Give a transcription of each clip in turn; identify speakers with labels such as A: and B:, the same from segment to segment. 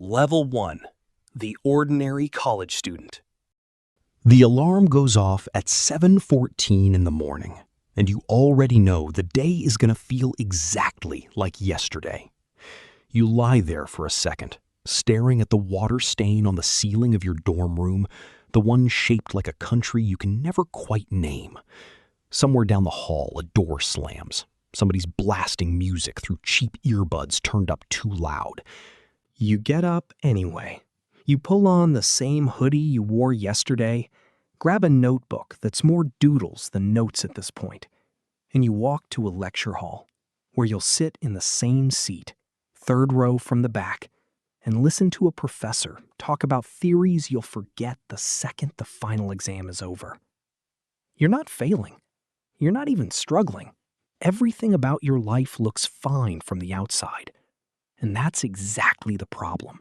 A: Level 1. The Ordinary College Student.
B: The alarm goes off at 7:14 in the morning, and you already know the day is going to feel exactly like yesterday. You lie there for a second, staring at the water stain on the ceiling of your dorm room, the one shaped like a country you can never quite name. Somewhere down the hall, a door slams. Somebody's blasting music through cheap earbuds turned up too loud.
C: You get up anyway. You pull on the same hoodie you wore yesterday, grab a notebook that's more doodles than notes at this point, and you walk to a lecture hall where you'll sit in the same seat, third row from the back, and listen to a professor talk about theories you'll forget the second the final exam is over. You're not failing. You're not even struggling. Everything about your life looks fine from the outside. And that's exactly the problem.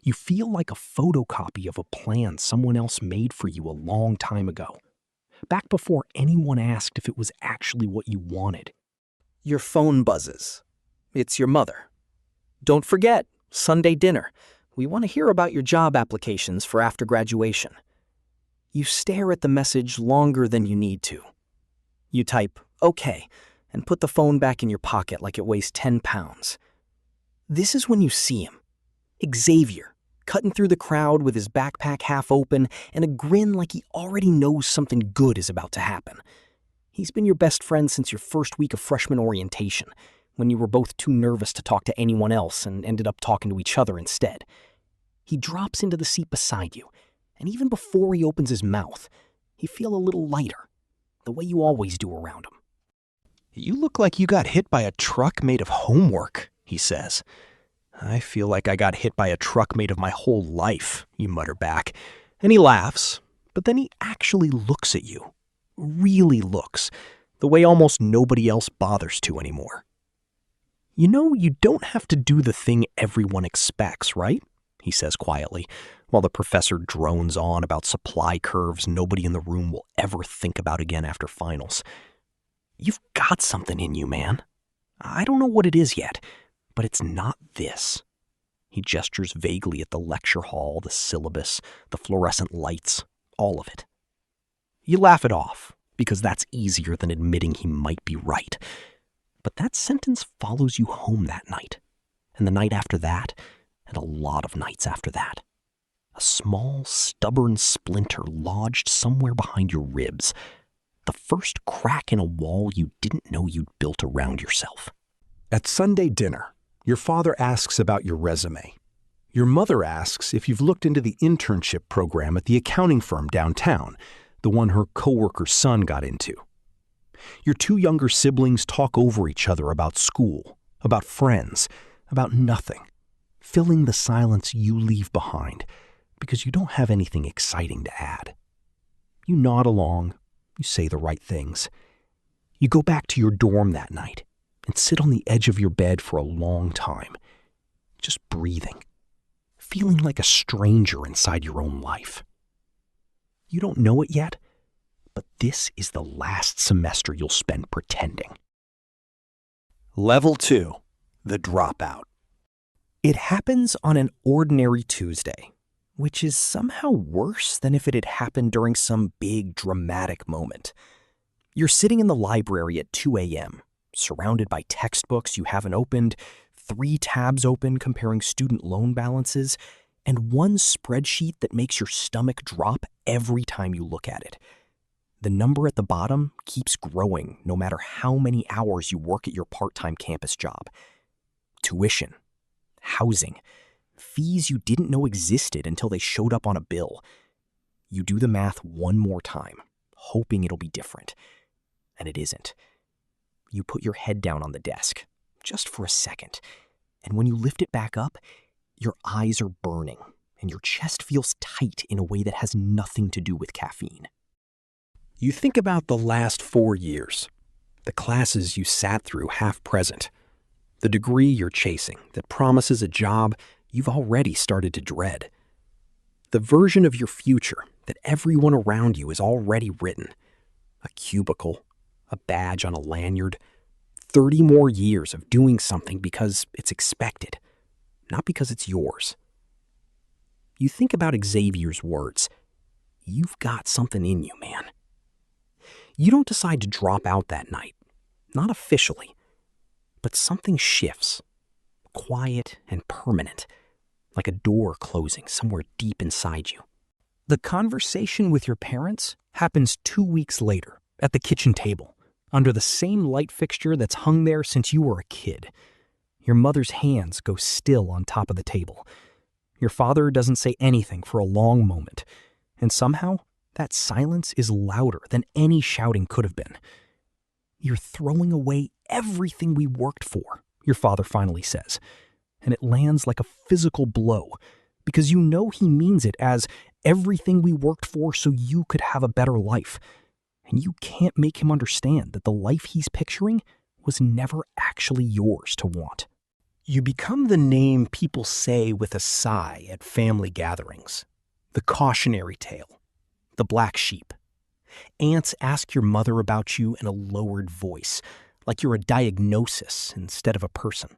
C: You feel like a photocopy of a plan someone else made for you a long time ago, back before anyone asked if it was actually what you wanted.
D: Your phone buzzes. It's your mother. Don't forget, Sunday dinner. We want to hear about your job applications for after graduation. You stare at the message longer than you need to. You type, "Okay," and put the phone back in your pocket like it weighs 10 pounds. This is when you see him. Xavier, cutting through the crowd with his backpack half open and a grin like he already knows something good is about to happen. He's been your best friend since your first week of freshman orientation, when you were both too nervous to talk to anyone else and ended up talking to each other instead. He drops into the seat beside you, and even before he opens his mouth, you feel a little lighter, the way you always do around him.
B: "You look like you got hit by a truck made of homework," he says. "I feel like I got hit by a truck made of my whole life," you mutter back. And he laughs, but then he actually looks at you. Really looks, the way almost nobody else bothers to anymore. "You know, you don't have to do the thing everyone expects, right?" he says quietly, while the professor drones on about supply curves nobody in the room will ever think about again after finals. "You've got something in you, man. I don't know what it is yet, but it's not this." He gestures vaguely at the lecture hall, the syllabus, the fluorescent lights, all of it. You laugh it off, because that's easier than admitting he might be right. But that sentence follows you home that night, and the night after that, and a lot of nights after that. A small, stubborn splinter lodged somewhere behind your ribs. The first crack in a wall you didn't know you'd built around yourself.
A: At Sunday dinner, your father asks about your resume. Your mother asks if you've looked into the internship program at the accounting firm downtown, the one her coworker's son got into. Your two younger siblings talk over each other about school, about friends, about nothing, filling the silence you leave behind because you don't have anything exciting to add. You nod along, you say the right things. You go back to your dorm that night and sit on the edge of your bed for a long time, just breathing, feeling like a stranger inside your own life. You don't know it yet, but this is the last semester you'll spend pretending.
C: Level 2. The Dropout. It happens on an ordinary Tuesday, which is somehow worse than if it had happened during some big dramatic moment. You're sitting in the library at 2 a.m., surrounded by textbooks you haven't opened, 3 tabs open comparing student loan balances, and one spreadsheet that makes your stomach drop every time you look at it. The number at the bottom keeps growing no matter how many hours you work at your part-time campus job. Tuition, housing, fees you didn't know existed until they showed up on a bill. You do the math one more time, hoping it'll be different. And it isn't. You put your head down on the desk, just for a second, and when you lift it back up, your eyes are burning, and your chest feels tight in a way that has nothing to do with caffeine.
A: You think about the last 4 years, the classes you sat through half present, the degree you're chasing that promises a job you've already started to dread, the version of your future that everyone around you has already written, a cubicle, a badge on a lanyard, 30 more years of doing something because it's expected, not because it's yours.
B: you think about Xavier's words. You've got something in you, man. You don't decide to drop out that night. Not officially. But something shifts. Quiet and permanent. Like a door closing somewhere deep inside you. The conversation with your parents happens 2 weeks later at the kitchen table, under the same light fixture that's hung there since you were a kid. Your mother's hands go still on top of the table. Your father doesn't say anything for a long moment, and somehow that silence is louder than any shouting could have been. You're throwing away everything we worked for, your father finally says, and it lands like a physical blow, because you know he means it as everything we worked for so you could have a better life. And you can't make him understand that the life he's picturing was never actually yours to want. You become the name people say with a sigh at family gatherings. The cautionary tale. The black sheep. Aunts ask your mother about you in a lowered voice, like you're a diagnosis instead of a person.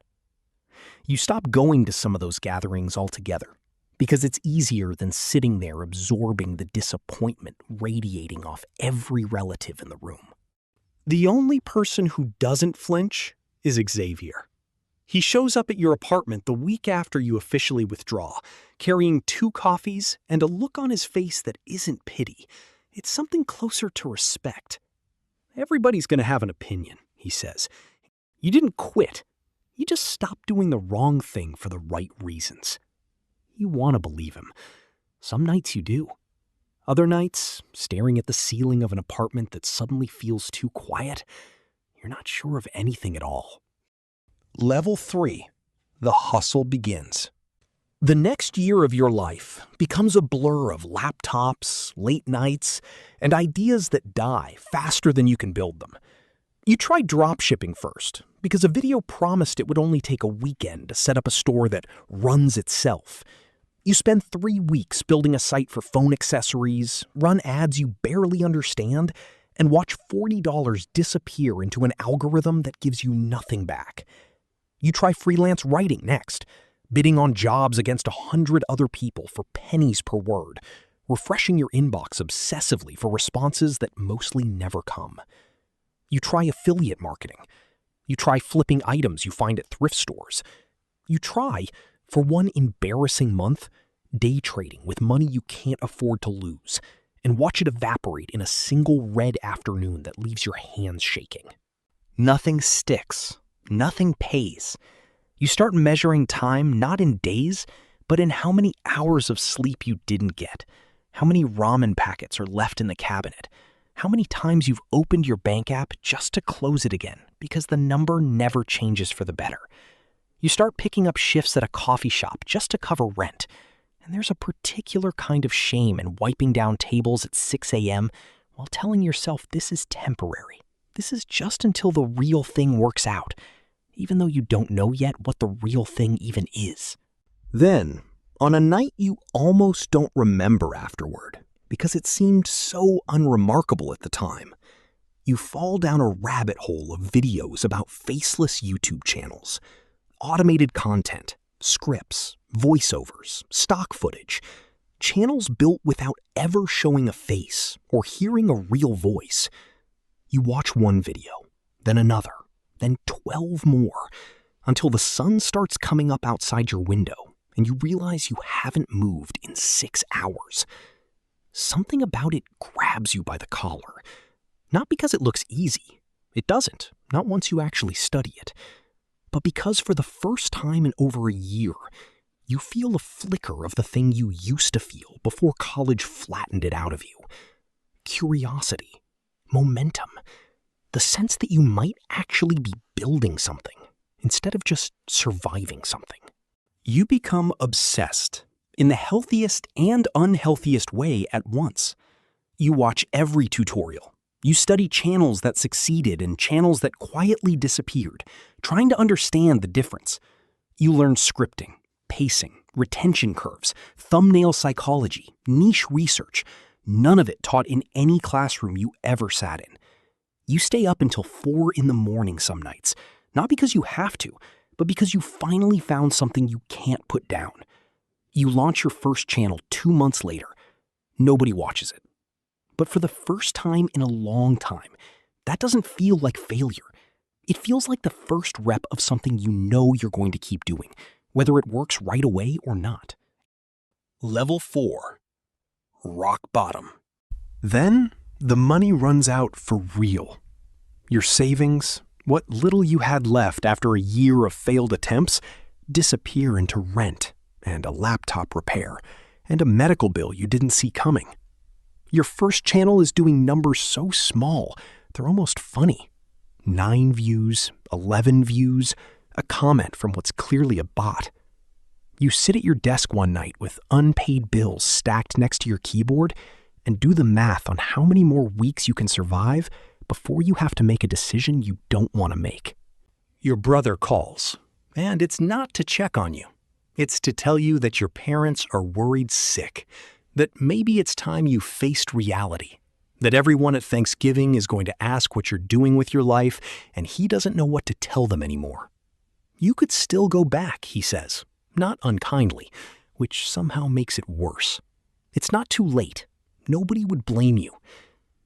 B: You stop going to some of those gatherings altogether, because it's easier than sitting there absorbing the disappointment radiating off every relative in the room. The only person who doesn't flinch is Xavier. He shows up at your apartment the week after you officially withdraw, carrying 2 coffees and a look on his face that isn't pity. It's something closer to respect. Everybody's going to have an opinion, he says. You didn't quit. You just stopped doing the wrong thing for the right reasons. You want to believe him. Some nights you do. Other nights, staring at the ceiling of an apartment that suddenly feels too quiet, you're not sure of anything at all. Level 3. The hustle begins. The next year of your life becomes a blur of laptops, late nights, and ideas that die faster than you can build them. You tried dropshipping first, because a video promised it would only take a weekend to set up a store that runs itself. You spend 3 weeks building a site for phone accessories, run ads you barely understand, and watch $40 disappear into an algorithm that gives you nothing back. You try freelance writing next, bidding on jobs against 100 other people for pennies per word, refreshing your inbox obsessively for responses that mostly never come. You try affiliate marketing. You try flipping items you find at thrift stores. You try, for one embarrassing month, day trading with money you can't afford to lose, and watch it evaporate in a single red afternoon that leaves your hands shaking. Nothing sticks. Nothing pays. You start measuring time not in days, but in how many hours of sleep you didn't get, how many ramen packets are left in the cabinet, how many times you've opened your bank app just to close it again because the number never changes for the better. You start picking up shifts at a coffee shop just to cover rent, and there's a particular kind of shame in wiping down tables at 6 a.m. while telling yourself this is temporary. This is just until the real thing works out, even though you don't know yet what the real thing even is. Then, on a night you almost don't remember afterward, because it seemed so unremarkable at the time, you fall down a rabbit hole of videos about faceless YouTube channels, automated content, scripts, voiceovers, stock footage, channels built without ever showing a face or hearing a real voice. You watch one video, then another, then 12 more, until the sun starts coming up outside your window and you realize you haven't moved in 6 hours. Something about it grabs you by the collar. Not because it looks easy. It doesn't, not once you actually study it. But because for the first time in over a year, you feel a flicker of the thing you used to feel before college flattened it out of you. Curiosity. Momentum. The sense that you might actually be building something instead of just surviving something. You become obsessed in the healthiest and unhealthiest way at once. You watch every tutorial. You study channels that succeeded and channels that quietly disappeared, trying to understand the difference. You learn scripting, pacing, retention curves, thumbnail psychology, niche research, none of it taught in any classroom you ever sat in. You stay up until 4 a.m. some nights, not because you have to, but because you finally found something you can't put down.
D: You launch your first channel 2 months later. Nobody watches it. But for the first time in a long time, that doesn't feel like failure. It feels like the first rep of something you know you're going to keep doing, whether it works right away or not.
A: Level 4. Rock bottom. Then the money runs out for real. Your savings, what little you had left after a year of failed attempts, disappear into rent and a laptop repair and a medical bill you didn't see coming. Your first channel is doing numbers so small, they're almost funny. 9 views, 11 views, a comment from what's clearly a bot. You sit at your desk one night with unpaid bills stacked next to your keyboard and do the math on how many more weeks you can survive before you have to make a decision you don't want to make. Your brother calls, and it's not to check on you. It's to tell you that your parents are worried sick, that maybe it's time you faced reality, that everyone at Thanksgiving is going to ask what you're doing with your life, and he doesn't know what to tell them anymore. You could still go back, he says, not unkindly, which somehow makes it worse. It's not too late. Nobody would blame you.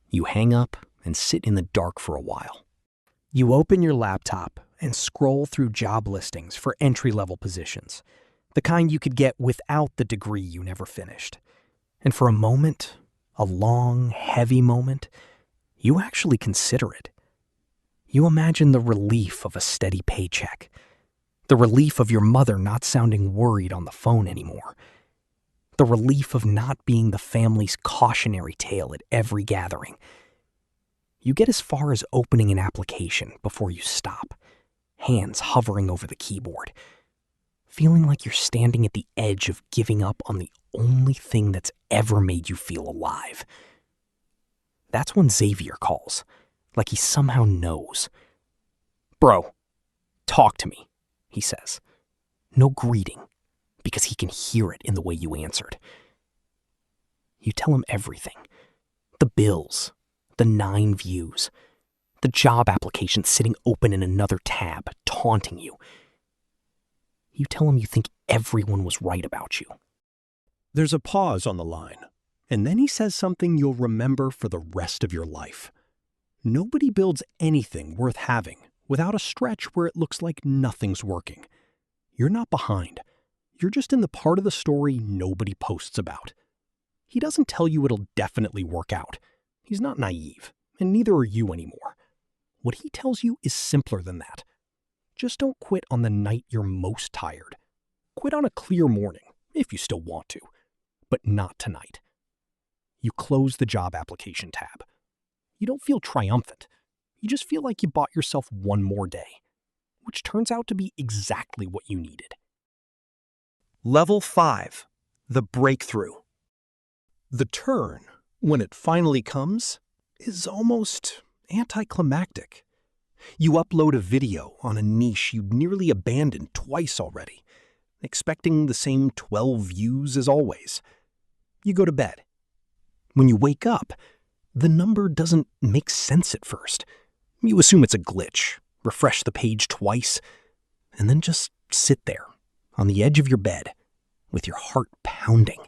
A: You hang up and sit in the dark for a while.
D: You open your laptop and scroll through job listings for entry-level positions, the kind you could get without the degree you never finished. And for a moment, a long, heavy moment, you actually consider it. You imagine the relief of a steady paycheck, the relief of your mother not sounding worried on the phone anymore, the relief of not being the family's cautionary tale at every gathering. You get as far as opening an application before you stop, hands hovering over the keyboard, feeling like you're standing at the edge of giving up on the only thing that's ever made you feel alive. That's when Xavier calls, like he somehow knows. "Bro, talk to me," he says. No greeting, because he can hear it in the way you answered. You tell him everything. The bills, the 9 views, the job application sitting open in another tab, taunting you. You tell him you think everyone was right about you.
A: There's a pause on the line, and then he says something you'll remember for the rest of your life. Nobody builds anything worth having without a stretch where it looks like nothing's working. You're not behind. You're just in the part of the story nobody posts about. He doesn't tell you it'll definitely work out. He's not naive, and neither are you anymore. What he tells you is simpler than that. Just don't quit on the night you're most tired. Quit on a clear morning, if you still want to, but not tonight. You close the job application tab. You don't feel triumphant. You just feel like you bought yourself one more day, which turns out to be exactly what you needed.
B: Level 5. The breakthrough.
A: The turn, when it finally comes, is almost anticlimactic. You upload a video on a niche you'd nearly abandoned twice already, expecting the same 12 views as always. You go to bed. When you wake up, the number doesn't make sense at first. You assume it's a glitch, refresh the page twice, and then just sit there on the edge of your bed with your heart pounding,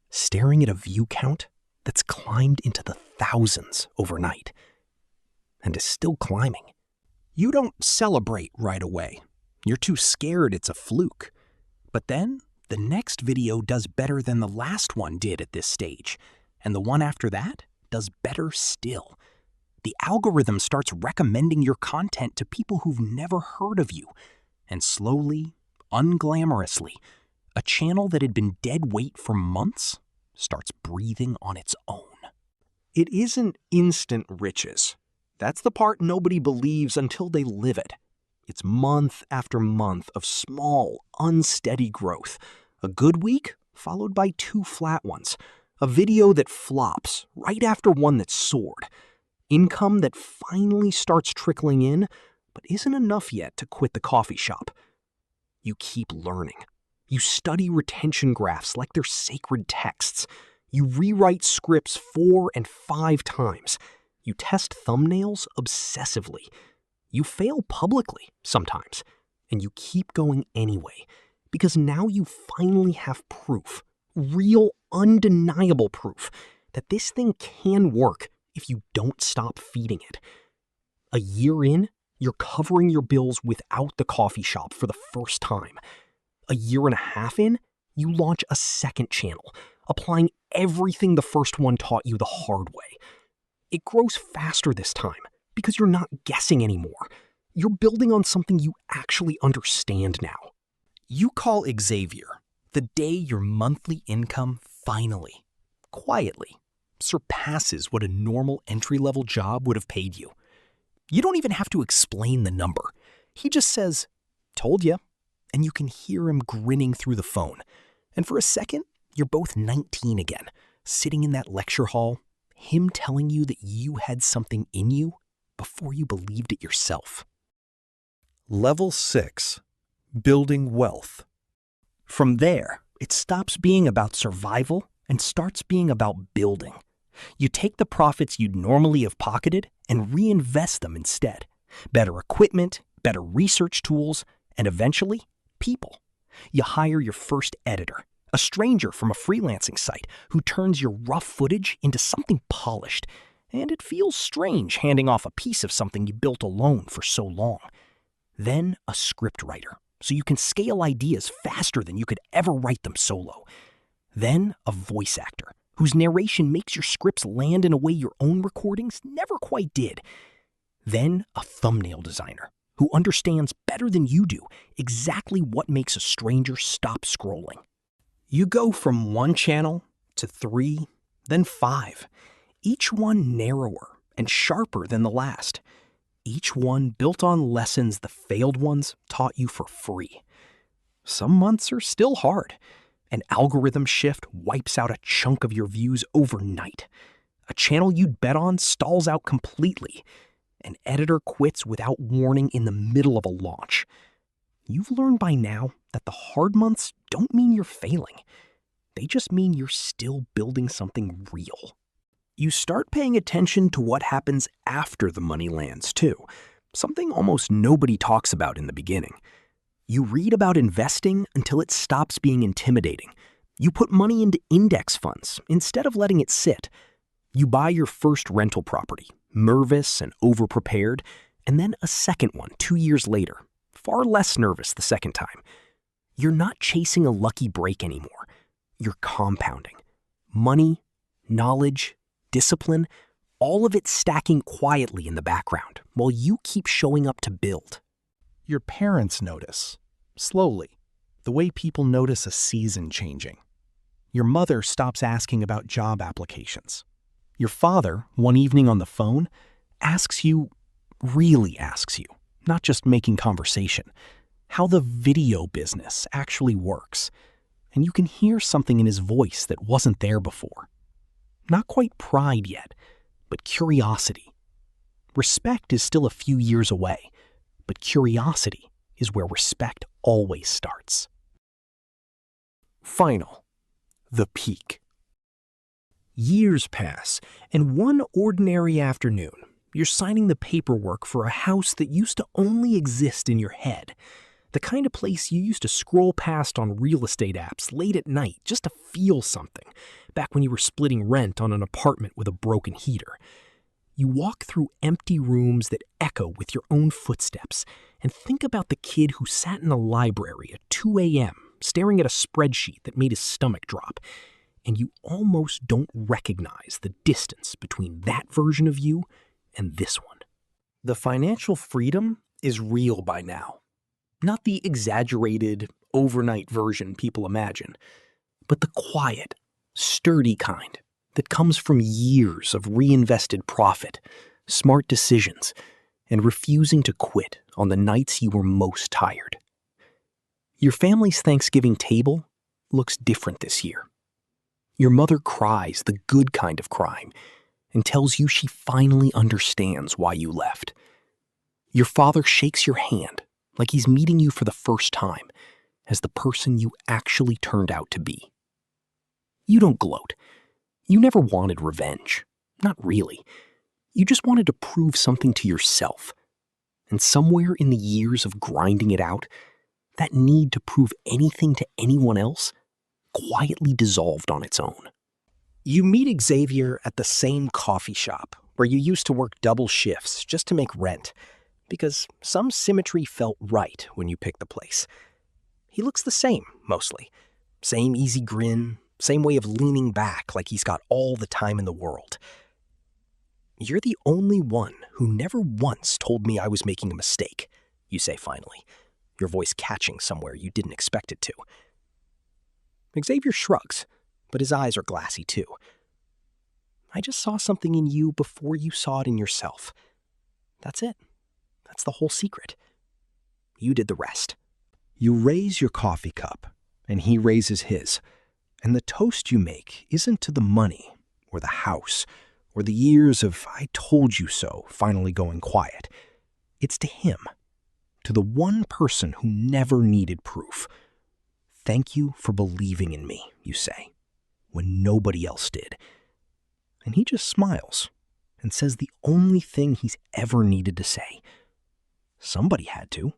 A: staring at a view count that's climbed into the thousands overnight and is still climbing. You don't celebrate right away. You're too scared it's a fluke. But then the next video does better than the last one did at this stage, and the one after that does better still. The algorithm starts recommending your content to people who've never heard of you, and slowly, unglamorously, a channel that had been dead weight for months starts breathing on its own. It isn't instant riches. That's the part nobody believes until they live it. It's month after month of small, unsteady growth. A good week followed by 2 flat ones. A video that flops right after one that soared. Income that finally starts trickling in, but isn't enough yet to quit the coffee shop. You keep learning. You study retention graphs like they're sacred texts. You rewrite scripts 4 and 5 times. You test thumbnails obsessively. You fail publicly sometimes, and you keep going anyway,
B: Because now you finally have proof, real, undeniable proof, that this thing can work if you don't stop feeding it. A year in, you're covering your bills without the coffee shop for the first time. A year and a half in, you launch a second channel, applying everything the first one taught you the hard way. It grows faster this time because you're not guessing anymore. You're building on something you actually understand now.
C: You call Xavier the day your monthly income finally, quietly, surpasses what a normal entry-level job would have paid you. You don't even have to explain the number. He just says, "Told ya," and you can hear him grinning through the phone. And for a second, you're both 19 again, sitting in that lecture hall, him telling you that you had something in you before you believed it yourself.
A: Level 6. Building wealth.
C: From there, it stops being about survival and starts being about building. You take the profits you'd normally have pocketed and reinvest them instead. Better equipment, better research tools, and eventually, people. You hire your first editor, a stranger from a freelancing site who turns your rough footage into something polished. And it feels strange handing off a piece of something you built alone for so long. Then a scriptwriter, so you can scale ideas faster than you could ever write them solo. Then a voice actor, whose narration makes your scripts land in a way your own recordings never quite did. Then a thumbnail designer, who understands better than you do exactly what makes a stranger stop scrolling. You go from one channel to 3, then 5, each one narrower and sharper than the last. Each one built on lessons the failed ones taught you for free. Some months are still hard. An algorithm shift wipes out a chunk of your views overnight. A channel you'd bet on stalls out completely. An editor quits without warning in the middle of a launch. You've learned by now that the hard months don't mean you're failing. They just mean you're still building something real. You start paying attention to what happens after the money lands, too. Something almost nobody talks about in the beginning. You read about investing until it stops being intimidating. You put money into index funds instead of letting it sit. You buy your first rental property, nervous and overprepared, and then a second one 2 years later, far less nervous the second time. You're not chasing a lucky break anymore. You're compounding. Money, knowledge, discipline, all of it stacking quietly in the background while you keep showing up to build.
A: Your parents notice, slowly, the way people notice a season changing. Your mother stops asking about job applications. Your father, one evening on the phone, really asks you, not just making conversation, how the video business actually works. And you can hear something in his voice that wasn't there before. Not quite pride yet, but curiosity. Respect is still a few years away, but curiosity is where respect always starts. Final. The peak. Years pass, and one ordinary afternoon, you're signing the paperwork for a house that used to only exist in your head. The kind of place you used to scroll past on real estate apps late at night just to feel something, back when you were splitting rent on an apartment with a broken heater. You walk through empty rooms that echo with your own footsteps and think about the kid who sat in a library at 2 a.m. staring at a spreadsheet that made his stomach drop, and you almost don't recognize the distance between that version of you and this one. The financial freedom is real by now. Not the exaggerated, overnight version people imagine, but the quiet, sturdy kind that comes from years of reinvested profit, smart decisions, and refusing to quit on the nights you were most tired. Your family's Thanksgiving table looks different this year. Your mother cries the good kind of crying and tells you she finally understands why you left. Your father shakes your hand like he's meeting you for the first time as the person you actually turned out to be. You don't gloat. You never wanted revenge. Not really. You just wanted to prove something to yourself. And somewhere in the years of grinding it out,
B: that need to prove anything to anyone else, quietly dissolved on its own. You meet Xavier at the same coffee shop where you used to work double shifts just to make rent, because some symmetry felt right when you picked the place. He looks the same, mostly. Same easy grin, same way of leaning back like he's got all the time in the world. You're the only one who never once told me I was making a mistake, you say finally, your voice catching somewhere you didn't expect it to. Xavier shrugs, but his eyes are glassy too. I just saw something in you before you saw it in yourself. That's it. That's the whole secret. You did the rest. You raise your coffee cup, and he raises his, and the toast you make isn't to the money or the house or the years of "I told you so" finally going quiet. It's to him, to the one person who never needed proof. Thank you for believing in me, you say, when nobody else did. And he just smiles and says the only thing he's ever needed to say. Somebody had to.